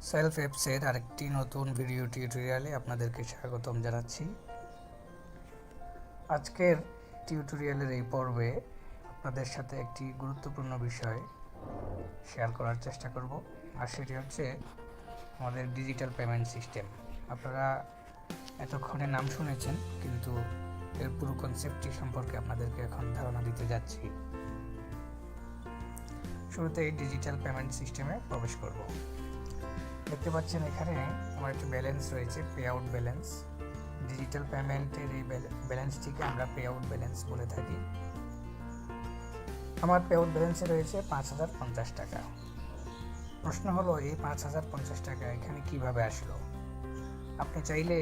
Self অ্যাপসের আরেকটি নতুন ভিডিও টিউটোরিয়ালে আপনাদেরকে স্বাগতম জানাচ্ছি। আজকের টিউটোরিয়ালের এই পর্বে আপনাদের সাথে একটি গুরুত্বপূর্ণ বিষয় শেয়ার করার চেষ্টা করব, আর সেটি হচ্ছে আমাদের ডিজিটাল পেমেন্ট সিস্টেম। আপনারা এতক্ষণে নাম শুনেছেন, কিন্তু এর পুরো কনসেপ্টটি সম্পর্কে আপনাদেরকে এখন ধারণা দিতে যাচ্ছি। শুরুতে এই ডিজিটাল পেমেন্ট সিস্টেমে প্রবেশ করব। দেখতে পাচ্ছেন এখানে আমার একটি ব্যালেন্স রয়েছে, পে আউট ব্যালেন্স। ডিজিটাল পেমেন্টের এই ব্যালেন্সটিকে আমরা পে আউট ব্যালেন্স বলে থাকি। আমার পে আউট ব্যালেন্সে রয়েছে ৫,০৫০ টাকা। প্রশ্ন হলো, এই ৫,০৫০ টাকা এখানে কিভাবে আসলো? আপনি চাইলে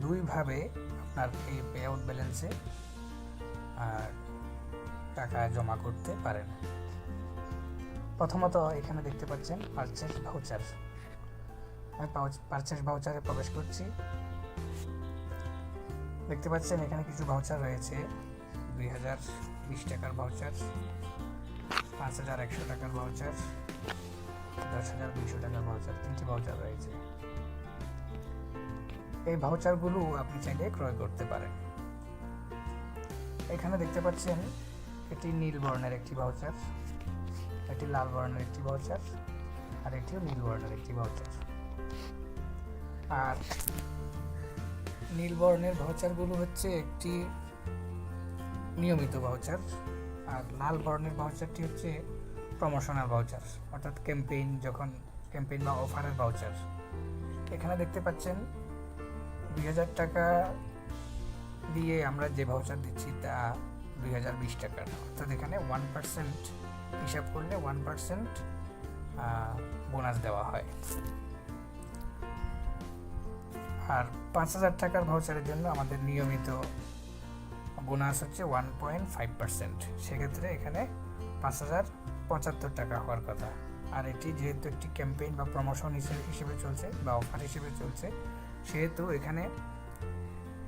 দুইভাবে আপনার এই পে আউট ব্যালেন্সে টাকা জমা করতে পারেন। প্রথমত এখানে দেখতে পাচ্ছেন পারচেজ ভাউচার। আমি পারচেজ ভাউচারে প্রবেশ করছি। দেখতে পাচ্ছেন এখানে কিছু ভাউচার রয়েছে, ২,০২০ টাকার ভাউচার, ৫,১০০ টাকার ভাউচার, ১০,২০০ টাকার ভাউচার, ৩টি ভাউচার রয়েছে। এই ভাউচারগুলো আপনি চাইলে ক্রয় করতে পারেন। এখানে দেখতে পাচ্ছেন এটি নীল বর্ণের একটি ভাউচার, এটি লাল বর্ণের একটি ভাউচার, আর এটিও নীল বর্ণের একটি ভাউচার। আর নীল বর্ণের ভাউচারগুলো হচ্ছে একটি নিয়মিত ভাউচার, আর লাল বর্ণের ভাউচারটি হচ্ছে প্রমোশনাল ভাউচার, অর্থাৎ ক্যাম্পেইন বা অফারের ভাউচার। এখানে দেখতে পাচ্ছেন ২,০০০ টাকা দিয়ে আমরা যে ভাউচার দিচ্ছি তা ২,০২০ টাকার, অর্থাৎ এখানে 1% হিসাব করলে 1% বোনাস দেওয়া হয়। আর ৫,০০০ টাকার ভাউচারের জন্য আমাদের নিয়মিত বোনাস হচ্ছে 1.5%। সেক্ষেত্রে এখানে ৫,০৭৫ টাকা হওয়ার কথা। আর এটি যেহেতু একটি ক্যাম্পেইন বা প্রমোশন হিসেবে চলছে বা অফার হিসেবে চলছে, সেহেতু এখানে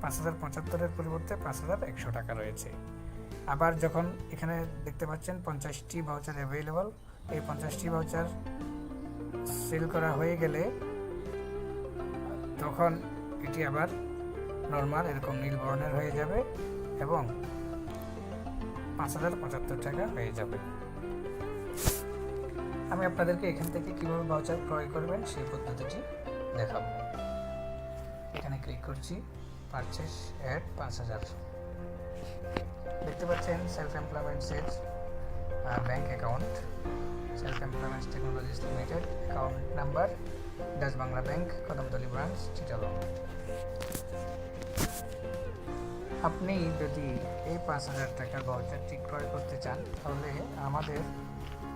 ৫,০৭৫-এর পরিবর্তে ৫,১০০ টাকা রয়েছে। আবার যখন এখানে দেখতে পাচ্ছেন 50টি ভাউচার অ্যাভেলেবল, এই 50টি ভাউচার সেল করা হয়ে গেলে তখন এটি আবার নর্মাল এরকম নীল বর্ণের হয়ে যাবে এবং ৫,০৭৫ টাকা হয়ে যাবে। আমি আপনাদেরকে এখান থেকে কীভাবে ভাউচার ক্রয় করবেন সেই পদ্ধতিটি দেখাবো। এখানে ক্লিক করছি, পারচেস অ্যাড ৫,০০০। দেখতে পাচ্ছেন সেলফ এমপ্লয়মেন্টসের bank account, Self Employments Technologies Limited, account number Dutch Bangla Bank, Kadamtali branch, Chittagong. আপনি যদি এই ৫,০০০ টাকার ভাউচারটি ক্রয় করতে চান, তাহলে আমাদের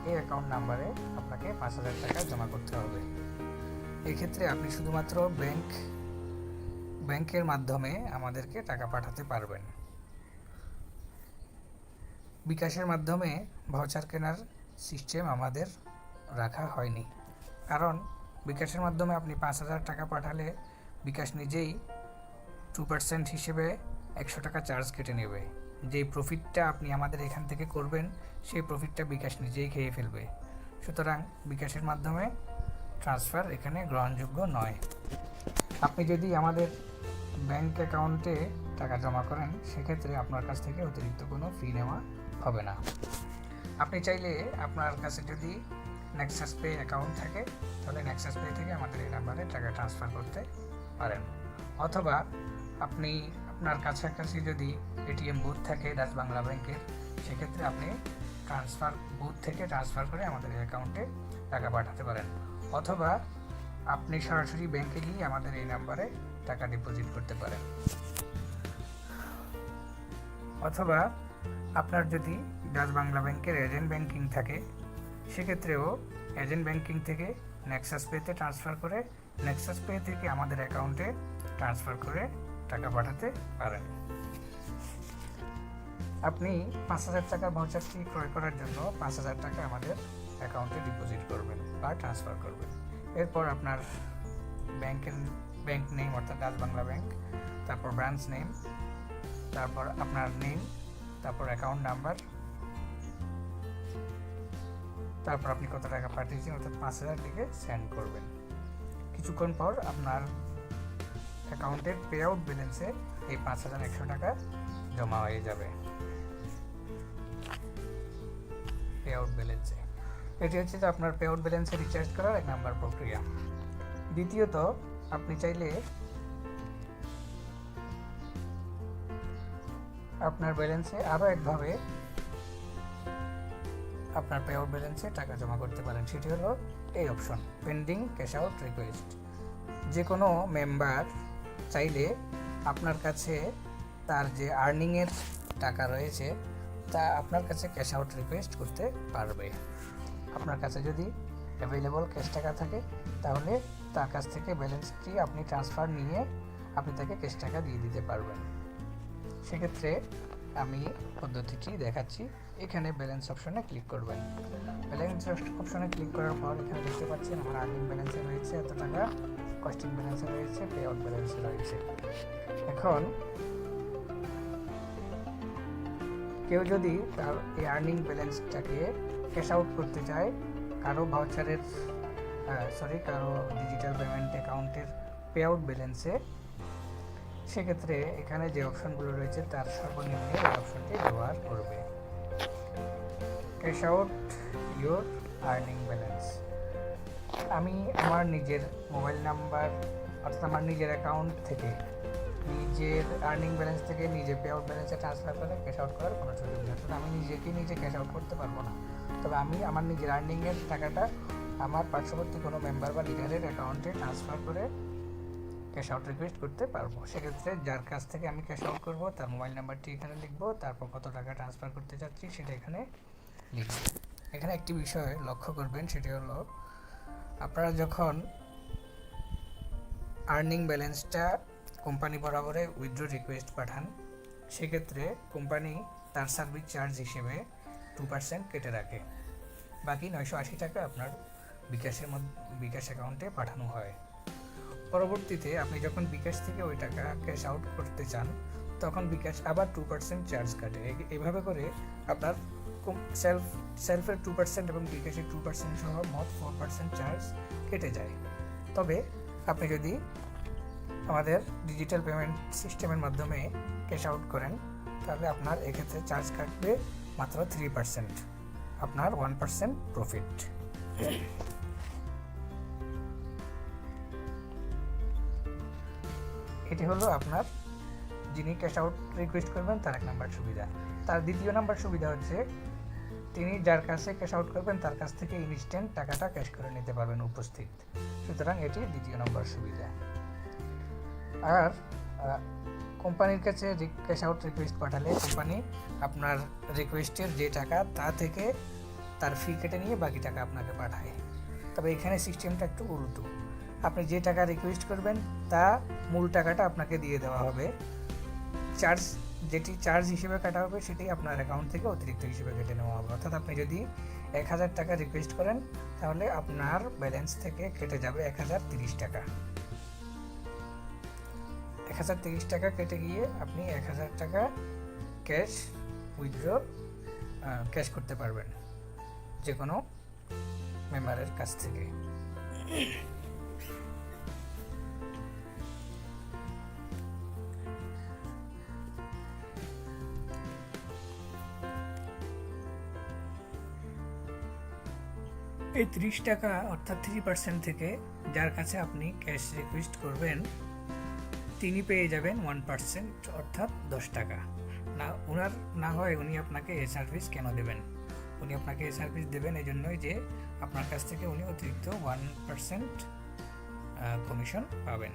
এই অ্যাকাউন্ট নাম্বারে আপনাকে ৫,০০০ টাকা জমা করতে হবে। এক্ষেত্রে আপনি শুধুমাত্র ব্যাংকের মাধ্যমে আমাদেরকে টাকা পাঠাতে পারবেন। বিকাশের মাধ্যমে ভাউচার কেনার সিস্টেম আমাদের রাখা হয়নি, কারণ বিকাশের মাধ্যমে আপনি ৫,০০০ টাকা পাঠালে বিকাশ নিজেই 2% হিসেবে ১০০ টাকা চার্জ কেটে নেবে। যেই প্রফিটটা আপনি আমাদের এখান থেকে করবেন, সেই প্রফিটটা বিকাশ নিজেই খেয়ে ফেলবে। সুতরাং বিকাশের মাধ্যমে ট্রান্সফার এখানে গ্রহণযোগ্য নয়। আপনি যদি আমাদের ব্যাংক অ্যাকাউন্টে টাকা জমা করেন, সেক্ষেত্রে আপনার কাছ থেকে অতিরিক্ত কোনো ফি নেওয়া হবে না। আপনি চাইলে আপনার কাছে যদি নেক্সাস পে অ্যাকাউন্ট থাকে, তাহলে নেক্সাস পে থেকে আমাদের এই নাম্বারে টাকা ট্রান্সফার করতে পারেন। অথবা আপনি আপনার কাছাকাছি যদি এটিএম বুথ থাকে ডাচ বাংলা ব্যাংকের, সেক্ষেত্রে আপনি বুথ থেকে ট্রান্সফার করে আমাদের অ্যাকাউন্টে টাকা পাঠাতে পারেন। অথবা আপনি সরাসরি ব্যাংকে গিয়ে আমাদের এই নাম্বারে টাকা ডিপোজিট করতে পারেন। অথবা আপনার যদি ডাচ বাংলা ব্যাংকের এজেন্ট ব্যাংকিং থাকে, সেক্ষেত্রেও এজেন্ট ব্যাংকিং থেকে নেক্সাস পেতে ট্রান্সফার করে নেক্সাস পে থেকে আমাদের অ্যাকাউন্টে ট্রান্সফার করে টাকা পাঠাতে পারেন। আপনি ৫,০০০ টাকার ভাউচারটি ক্রয় করার জন্য ৫,০০০ টাকা আমাদের অ্যাকাউন্টে ডিপোজিট করবেন বা ট্রান্সফার করবেন। এরপর আপনার ব্যাংক নেম, অর্থাৎ ডাচ বাংলা ব্যাংক, তারপর ব্রাঞ্চ নেম, তারপর আপনার নেম, তারপর অ্যাকাউন্ট নাম্বার, তারপর আপনি কত টাকা পাঠিয়েছেন, অর্থাৎ ৫,০০০ লিখে সেন্ড করবেন। কিছুক্ষণ পর আপনার অ্যাকাউন্টের পে আউট ব্যালেন্সে এই 5,100 টাকা জমা হয়ে যাবে পে আউট ব্যালেন্সে। এটি হচ্ছে যে আপনার পে আউট ব্যালেন্সে রিচার্জ করার 1 নম্বর প্রক্রিয়া। দ্বিতীয়ত, আপনি চাইলে আপনার ব্যালেন্সে আরও একভাবে আপনার পে আউট ব্যালেন্সে টাকা জমা করতে পারেন। সেটি হলো এই option, pending cash out request. যে কোনো মেম্বার চাইলে আপনার কাছে তার যে আর্নিংয়ের টাকা রয়েছে তা আপনার কাছে ক্যাশ আউট রিকোয়েস্ট করতে পারবে। আপনার কাছে যদি অ্যাভেলেবল ক্যাশ টাকা থাকে তাহলে তার কাছ থেকে ব্যালেন্সটি আপনি ট্রান্সফার নিয়ে আপনি তাকে ক্যাশ টাকা দিয়ে দিতে পারবেন। সেক্ষেত্রে আমি পদ্ধতিটি দেখাচ্ছি। এখানে ব্যালেন্স অপশনে ক্লিক করবেন। ব্যালেন্স অপশনে ক্লিক করার পর এখানে দেখতে পাচ্ছেন আমার আর্নিং ব্যালেন্সে রয়েছে এত টাকা, কস্টিং ব্যালেন্সে রয়েছে, পে আউট ব্যালেন্সে রয়েছে। এখন কেউ যদি তার এই আর্নিং ব্যালেন্সটাকে ক্যাশ আউট করতে চায় কারো ডিজিটাল পেমেন্ট অ্যাকাউন্টের পে আউট ব্যালেন্সে, সেক্ষেত্রে এখানে যে অপশনগুলো রয়েছে তার সর্বনিম্ন এই অপশনটি ব্যবহার করবে। Cash out your earning balance. আমি আমার নিজের মোবাইল নাম্বার অর্থাৎ আমার নিজের অ্যাকাউন্ট থেকে নিজের আর্নিং ব্যালেন্স থেকে নিজে পে আউট ব্যালেন্সে ট্রান্সফার করে ক্যাশ আউট করার কোনো সুযোগ নেই, অর্থাৎ আমি নিজে ক্যাশ আউট করতে পারবো না। তবে আমি আমার নিজের আর্নিংয়ের টাকাটা আমার পার্শ্ববর্তী কোনো মেম্বার বা লিডারের অ্যাকাউন্টে ট্রান্সফার করে ক্যাশ আউট রিকোয়েস্ট করতে পারবো। সেক্ষেত্রে যার কাছ থেকে আমি ক্যাশ আউট করবো তার মোবাইল নাম্বারটি এখানে লিখবো, তারপর কত টাকা ট্রান্সফার করতে চাচ্ছি সেটা এখানে লিখবো। এখানে একটি বিষয় লক্ষ্য করবেন, সেটি হলো আপনারা যখন আর্নিং ব্যালেন্সটা কোম্পানি বরাবরে উইথড্র রিকোয়েস্ট পাঠান, সেক্ষেত্রে কোম্পানি তার সার্ভিস চার্জ হিসেবে 2% কেটে রাখে। বাকি 980 টাকা আপনার বিকাশ অ্যাকাউন্টে পাঠানো হয়। পরবর্তীতে আপনি যখন বিকাশ থেকে ওই টাকা ক্যাশ আউট করতে চান তখন বিকাশ আবার 2% চার্জ কাটে। এইভাবে করে আপনার সেলফের 2% এবং বিকাশের 2% সহ মোট 4% চার্জ কেটে যায়। তবে আপনি যদি আমাদের ডিজিটাল পেমেন্ট সিস্টেমের মাধ্যমে ক্যাশ আউট করেন তাহলে আপনার এক্ষেত্রে চার্জ কাটবে মাত্র 3%, আপনার 1% প্রফিট। এটি হলো আপনার যিনি ক্যাশ আউট রিকোয়েস্ট করবেন তার 1 নম্বর সুবিধা। তার 2য় নম্বর সুবিধা হচ্ছে তিনি যার কাছে ক্যাশ আউট করবেন তার কাছ থেকে ইনস্ট্যান্ট টাকাটা ক্যাশ করে নিতে পারবেন উপস্থিত। সুতরাং এটি 2য় নম্বর সুবিধা। আর কোম্পানির কাছে ক্যাশ আউট রিকোয়েস্ট পাঠালে কোম্পানি আপনার রিকোয়েস্টের যে টাকা তা থেকে তার ফি কেটে নিয়ে বাকি টাকা আপনাকে পাঠায়। তবে এখানে সিস্টেমটা একটু উল্টো, আপনি যে টাকা রিকোয়েস্ট করবেন তা মূল টাকাটা আপনাকে দিয়ে দেওয়া হবে, যেটি চার্জ হিসেবে কাটা হবে সেটি আপনার অ্যাকাউন্ট থেকে অতিরিক্ত হিসেবে কেটে নেওয়া হবে। অর্থাৎ আপনি যদি 1000 টাকা রিকোয়েস্ট করেন তাহলে আপনার ব্যালেন্স থেকে কেটে যাবে 1030 টাকা। 1030 টাকা কেটে গিয়ে আপনি 1000 টাকা ক্যাশ করতে পারবেন যে কোনো মেম্বারের কাছ থেকে। এই 30 টাকা অর্থাৎ 3% থেকে যার কাছে আপনি ক্যাশ রিকোয়েস্ট করবেন তিনি পেয়ে যাবেন 1% অর্থাৎ 10 টাকা। না হয় উনি আপনাকে এই সার্ভিস কেন দেবেন? উনি আপনাকে এই সার্ভিস দেবেন এই জন্যই যে আপনার কাছ থেকে উনি অতিরিক্ত 1% কমিশন পাবেন।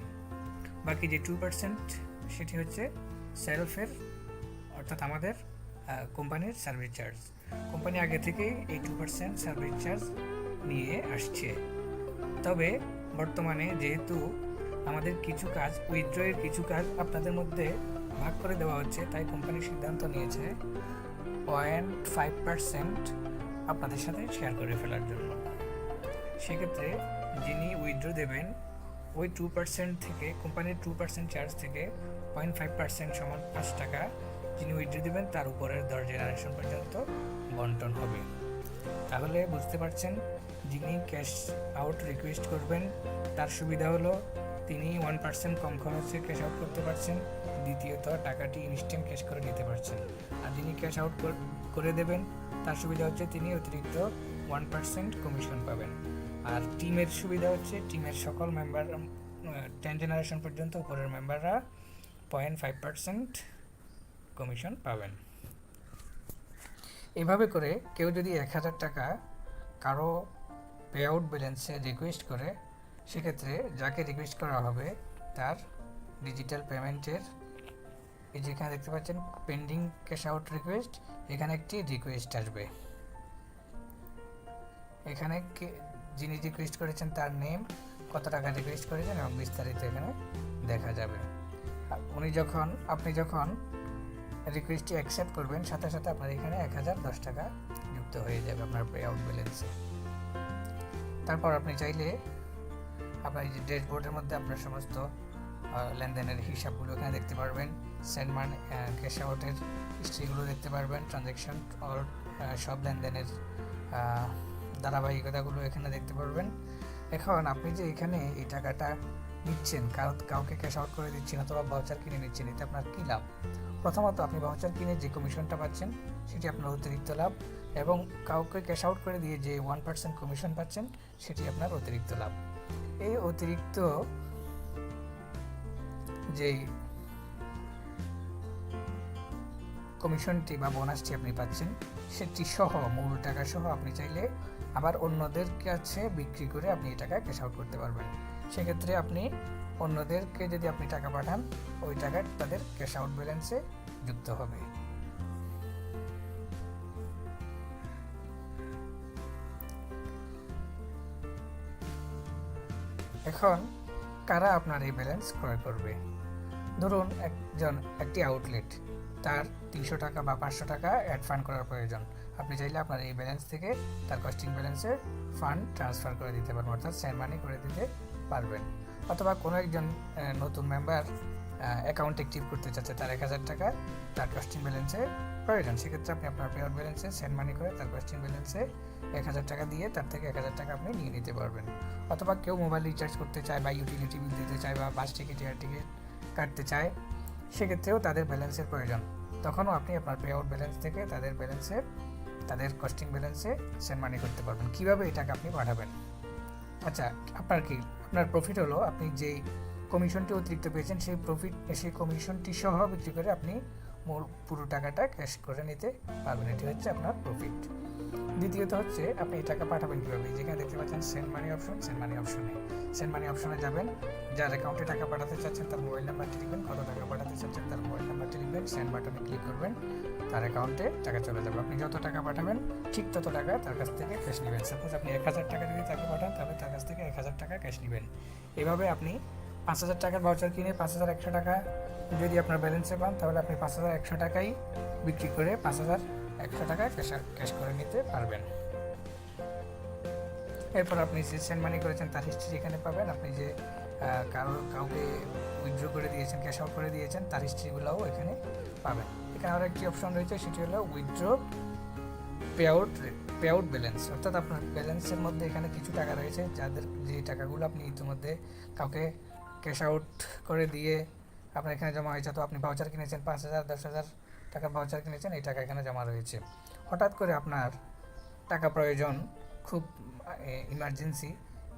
বাকি যে 2% সেটি হচ্ছে সেলফের অর্থাৎ আমাদের কোম্পানির সার্ভিস চার্জ। কোম্পানি আগে থেকেই এই 2% সার্ভিস চার্জ নিয়ে আসছে। তবে বর্তমানে যেহেতু আমাদের কিছু কাজ উইথড্রয়ের কিছু কাজ আপনাদের মধ্যে ভাগ করে দেওয়া হচ্ছে, তাই কোম্পানি সিদ্ধান্ত নিয়েছে 0.5% আপনাদের সাথে শেয়ার করে ফেলার জন্য। সেক্ষেত্রে যিনি উইথড্র দেবেন ওই 2% থেকে কোম্পানির 2% চার্জ থেকে 0.5% সমান 5 টাকা যিনি উইথড্র দেবেন তার উপরের 10 জেনারেশন পর্যন্ত বন্টন হবে। তাহলে বুঝতে পারছেন যিনি ক্যাশ আউট রিকোয়েস্ট করবেন তার সুবিধা হলো তিনি 1% কম খরচে ক্যাশ আউট করতে পারছেন, দ্বিতীয়ত টাকাটি ইনস্ট্যান্ট ক্যাশ করে নিতে পারছেন। আর যিনি ক্যাশ আউট করে দেবেন তার সুবিধা হচ্ছে তিনি অতিরিক্ত 1% কমিশন পাবেন। আর টিমের সুবিধা হচ্ছে টিমের সকল মেম্বার 10 জেনারেশন পর্যন্ত উপরের মেম্বাররা 0.5% কমিশন পাবেন। এভাবে করে কেউ যদি 1000 টাকা কারো পে আউট ব্যালেন্সে রিকোয়েস্ট করে, সেক্ষেত্রে যাকে রিকোয়েস্ট করা হবে তার ডিজিটাল পেমেন্টের এই যেখানে দেখতে পাচ্ছেন পেন্ডিং ক্যাশ আউট রিকোয়েস্ট, এখানে একটি রিকোয়েস্ট আসবে। এখানে যিনি রিকোয়েস্ট করেছেন তার নেম, কত টাকা রিকোয়েস্ট করেছেন এবং বিস্তারিত এখানে দেখা যাবে। আপনি যখন রিকোয়েস্টটি অ্যাকসেপ্ট করবেন সাথে সাথে আপনার এখানে 1010 টাকা যুক্ত হয়ে যাবে আপনার পে আউট ব্যালেন্সে। তারপর আপনি চাইলে আপনার এই যে ড্যাশবোর্ডের মধ্যে আপনার সমস্ত লেনদেনের হিসাবগুলো এখানে দেখতে পারবেন, সেন্ড মানি ক্যাশ আউটের হিস্ট্রিগুলো দেখতে পারবেন, ট্রানজ্যাকশন অল সব লেনদেনের ধারাবাহিকতাগুলো এখানে দেখতে পারবেন। এখন আপনি যে এখানে এই টাকাটা নিচ্ছেন, কাউকে ক্যাশ আউট করে দিচ্ছেন অথবা ভাউচার কিনে নিচ্ছেন, এতে আপনার কী লাভ? প্রথমত আপনি ভাউচার কিনে যে কমিশনটা পাচ্ছেন সেটি আপনার অতিরিক্ত লাভ, এবং কাউকে ক্যাশ আউট করে দিয়ে যে 1% কমিশন পাচ্ছেন সেটি আপনার অতিরিক্ত লাভ। এই অতিরিক্ত যেই কমিশনটি বা বোনাসটি আপনি পাচ্ছেন সেটি সহ মূল টাকা সহ আপনি চাইলে আবার অন্যদের কাছে বিক্রি করে আপনি এই টাকা ক্যাশ আউট করতে পারবেন। সেক্ষেত্রে আপনি অন্যদেরকে যদি আপনি টাকা পাঠান ওই টাকা তাদের ক্যাশ আউট ব্যালেন্সে যুক্ত হবে। এখন কারা আপনার এই ব্যালেন্স ক্রয় করবে? ধরুন একটি আউটলেট, তার 300 টাকা বা 500 টাকা অ্যাড ফান্ড করার প্রয়োজন। আপনি চাইলে আপনার এই ব্যালেন্স থেকে তার কস্টিং ব্যালেন্সে ফান্ড ট্রান্সফার করে দিতে পারবেন, অর্থাৎ সেন্ড মানি করে দিতে পারবেন। অথবা কোনো একজন নতুন মেম্বার অ্যাকাউন্ট অ্যাক্টিভ করতে চাচ্ছে, তার 1000 টাকা তার কস্টিং ব্যালেন্সে প্রয়োজন, সেক্ষেত্রে আপনি আপনার পে আউট ব্যালেন্সে সেন্ড মানি করে তার কস্টিং ব্যালেন্সে 1000 টাকা দিয়ে তার থেকে 1000 টাকা আপনি নিয়ে নিতে পারবেন। অথবা কেউ মোবাইল রিচার্জ করতে চায় বা ইউটিলিটি বিল দিতে চায় বা বাস টিকিট এয়ার টিকিট কাটতে চায়, সেক্ষেত্রেও তাদের ব্যালেন্সের প্রয়োজন, তখনও আপনি আপনার পে আউট ব্যালেন্স থেকে তাদের ব্যালেন্সে তাদের কস্টিং ব্যালেন্সে সেন্ড মানি করতে পারবেন। কীভাবে এই টাকা আপনি পাঠাবেন? আচ্ছা, আপনার প্রফিট হলো আপনি যেই কমিশনটি অতিরিক্ত পেয়েছেন সেই কমিশনটি সহ বিক্রি করে আপনি পুরো টাকাটা ক্যাশ করে নিতে পারবেন, এটি হচ্ছে আপনার প্রফিট। দ্বিতীয়ত হচ্ছে আপনি এই টাকা পাঠাবেন কীভাবে? যেখানে দেখতে পাচ্ছেন সেন্ড মানি অপশনে যাবেন, যার অ্যাকাউন্টে টাকা পাঠাতে চাচ্ছেন তার মোবাইল নাম্বারটি লিখবেন, কত টাকা পাঠাতে চাচ্ছেন তার মোবাইল নাম্বারটি লিখবেন, সেন্ড বাটনে ক্লিক করবেন, তার অ্যাকাউন্টে টাকা চলে যাবে। আপনি যত টাকা পাঠাবেন ঠিক তত টাকা তার কাছ থেকে ক্যাশ নেবেন। সাপোজ আপনি 1000 টাকা যদি তাকে পাঠান তাহলে তার কাছ থেকে 1000 টাকা ক্যাশ নেবেন। এভাবে আপনি 5000 টাকার ভাউচার কিনে 5100 টাকা যদি আপনার ব্যালেন্সে পান তাহলে আপনি 5100 টাকাই বিক্রি করে 5100 টাকা ক্যাশ করে নিতে পারবেন। এরপর আপনি যে সেন্ড মানি করেছেন তার হিস্ট্রি এখানে পাবেন। আপনি যে কাউকে উইথড্র করে দিয়েছেন, ক্যাশ আউট করে দিয়েছেন, তার হিস্ট্রিগুলোও এখানে পাবেন। এখানে আরও একটি অপশন রয়েছে, সেটি হলো উইথড্র পে আউট ব্যালেন্স, অর্থাৎ আপনার ব্যালেন্সের মধ্যে এখানে কিছু টাকা রয়েছে যে টাকাগুলো আপনি ইতিমধ্যে কাউকে ক্যাশ আউট করে দিয়ে আপনার এখানে জমা হয়েছে, তো আপনি ভাউচার কিনেছেন 5000 10,000 টাকার ভাউচার কিনেছেন, এই টাকা এখানে জমা রয়েছে। হঠাৎ করে আপনার টাকা প্রয়োজন, খুব ইমার্জেন্সি,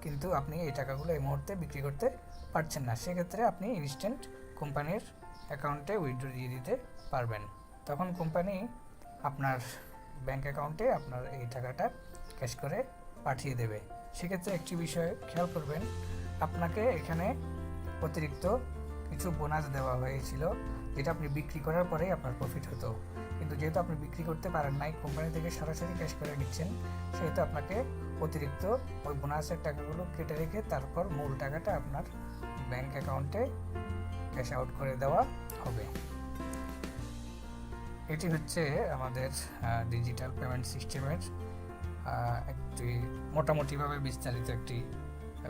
কিন্তু আপনি এই টাকাগুলো এই মুহূর্তে বিক্রি করতে পারছেন না, সেক্ষেত্রে আপনি ইনস্ট্যান্ট কোম্পানির অ্যাকাউন্টে উইথড্র দিয়ে দিতে পারবেন। তখন কোম্পানি আপনার ব্যাংক অ্যাকাউন্টে আপনার এই টাকাটা ক্যাশ করে পাঠিয়ে দেবে। সেক্ষেত্রে একটি বিষয় খেয়াল করবেন, আপনাকে এখানে অতিরিক্ত কিছু বোনাস দেওয়া হয়েছিল যেটা আপনি বিক্রি করার পরেই আপনার প্রফিট হতো, কিন্তু যেহেতু আপনি বিক্রি করতে পারেন নাই, কোম্পানি থেকে সরাসরি ক্যাশ করে নিচ্ছেন, সেহেতু আপনাকে অতিরিক্ত ওই বোনাসের টাকাগুলো কেটে রেখে তারপর মূল টাকাটা আপনার ব্যাংক অ্যাকাউন্টে ক্যাশ আউট করে দেওয়া হবে। এটি হচ্ছে আমাদের ডিজিটাল পেমেন্ট সিস্টেমের একটি মোটামুটিভাবে বিস্তারিত একটি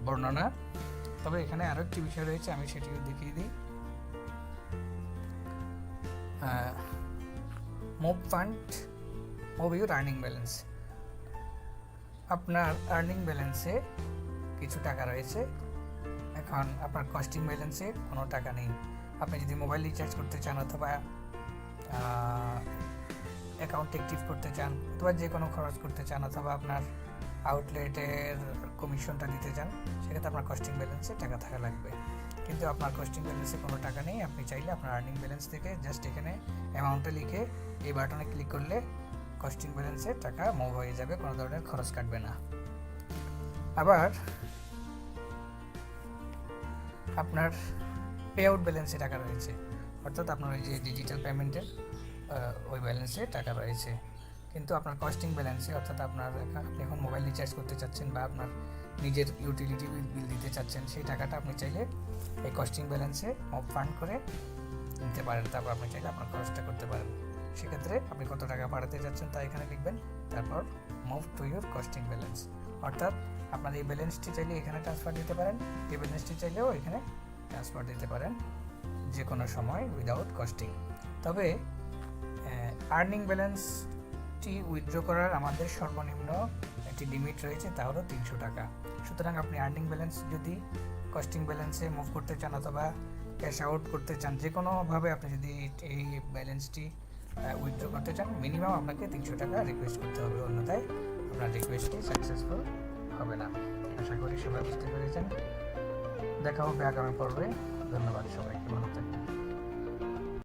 বর্ণনা। তবে এখানে আরও একটি বিষয় রয়েছে, আমি সেটিও দেখিয়ে দিই। মুভ ইউর আর্নিং ব্যালেন্স, আপনার আর্নিং ব্যালেন্সে কিছু টাকা রয়েছে, এখন আপনার কস্টিং ব্যালেন্সে কোনো টাকা নেই। আপনি যদি মোবাইল রিচার্জ করতে চান অথবা অ্যাকাউন্ট অ্যাক্টিভ করতে চান অথবা যে কোনো খরচ করতে চান অথবা আপনার আউটলেটের কমিশনটা দিতে চান, সেক্ষেত্রে আপনার কস্টিং ব্যালেন্সে টাকা থাকা লাগবে। কিন্তু আপনার কস্টিং ব্যালেন্সে কোনো টাকা নেই। আপনি চাইলে আপনার আর্নিং ব্যালেন্স থেকে জাস্ট এখানে অ্যামাউন্টটা লিখে এই বাটনে ক্লিক করলে কস্টিং ব্যালেন্সে টাকা মুভ হয়ে যাবে, কোনো ধরনের খরচ কাটবে না। আবার আপনার পে আউট ব্যালেন্সে টাকা রয়েছে, অর্থাৎ আপনার ওই যে ডিজিটাল পেমেন্টের ওই ব্যালেন্সে টাকা রয়েছে। কিন্তু আপনার কস্টিং ব্যালেন্সে, অর্থাৎ আপনি এখন মোবাইল রিচার্জ করতে চাচ্ছেন বা আপনার নিজের ইউটিলিটি বিল দিতে চাচ্ছেন, সেই টাকাটা আপনি চাইলে এই কস্টিং ব্যালেন্সে মুভ ফান্ড করে নিতে পারেন। তারপর আপনি চাইলে আপনার খরচটা করতে পারেন। সেক্ষেত্রে আপনি কত টাকা বাড়াতে যাচ্ছেন তা এখানে লিখবেন, তারপর move to your costing balance. অর্থাৎ আপনার এই ব্যালেন্সটি চাইলে এখানে ট্রান্সফার দিতে পারেন, এই ব্যালেন্সটি চাইলেও এখানে ট্রান্সফার দিতে পারেন যে কোনো সময় উইদাউট কস্টিং। তবে আর্নিং ব্যালেন্সটি উইথড্র করার আমাদের সর্বনিম্ন একটি লিমিট রয়েছে, তা হলো 300 টাকা। সুতরাং আপনি আর্নিং ব্যালেন্স যদি কস্টিং ব্যালেন্সে মুভ করতে চান অথবা ক্যাশ আউট করতে চান, যে কোনোভাবে আপনি যদি এই ব্যালেন্সটি উইথড্র করতে চান, মিনিমাম আপনাকে 300 টাকা রিকোয়েস্ট করতে হবে, অন্যথায় আপনার রিকোয়েস্টটি সাকসেসফুল হবে না। আশা করি সবাই বুঝতে পেরেছেন। দেখা হবে আগামী পর্বে। ধন্যবাদ সবাইকে, ভালো থাকবেন।